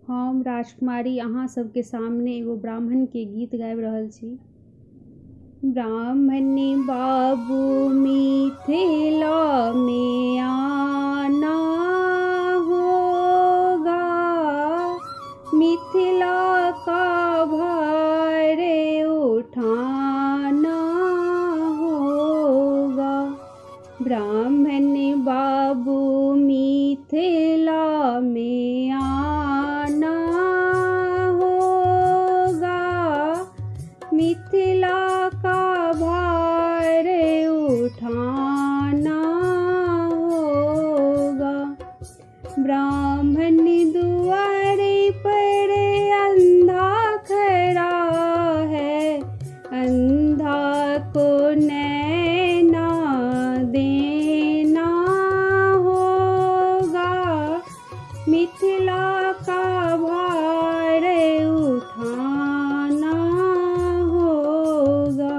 हम राजकुमारी अहाँ सबके सामने एगो ब्राह्मण के गीत गाबि रहल छी। ब्राह्मण बाबू मिथिला में आना होगा, मिथिला का भार उठाना होगा। ब्राह्मण बाबू मिथिला में आना होगा, मिथिला का भार उठाना होगा। ब्राह्मण दुआरे पर अंधा खड़ा है, अंधा को नैना देना होगा, मिथिला का भार उठाना होगा।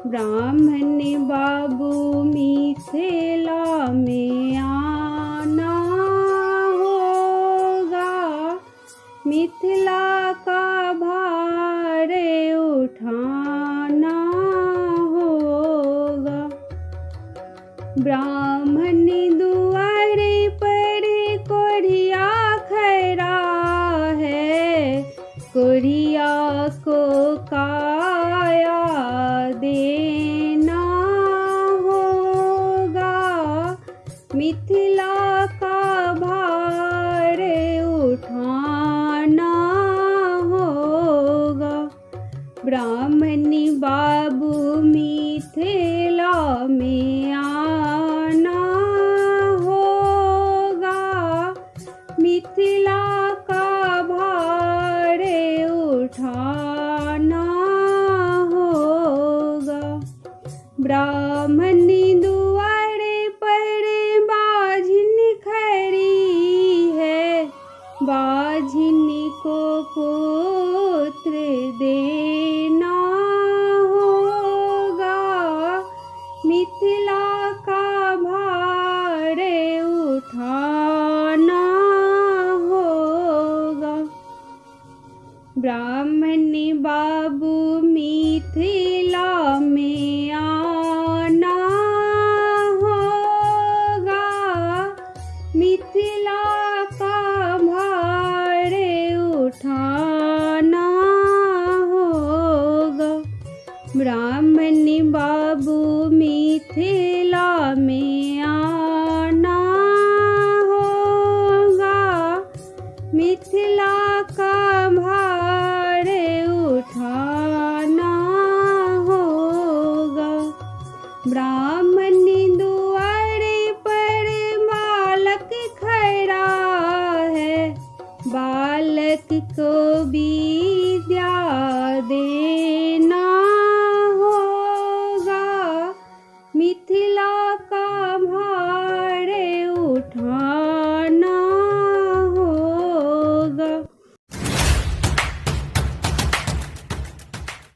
ब्राह्मण बाबू मिथिला में आना होगा, मिथिला का भार उठाना होगा। ब्राह्मण दुआरे पर कोढ़िया खड़ा है, कोढ़िया को काया देना होगा, मिथिला का भार उठाना होगा। ब्राह्मण बाबू मिथिला में आना होगा, मिथिला का भार उठाना होगा। ब्राह्मण दुआरे पर बाझिन खड़ी है, बाझिन को पुत्र देना होगा, मिथिला का भार उठाना होगा। ब्राह्मण बाबू मिथिला में आना होगा, मिथिला का भार उठाना होगा। ब्राह्मण बाबू मिथिला में आना होगा, मिथिला का भार उठाना होगा। ब्राह्मण दुआरे पर बालक खड़ा है, बालक को विद्या दे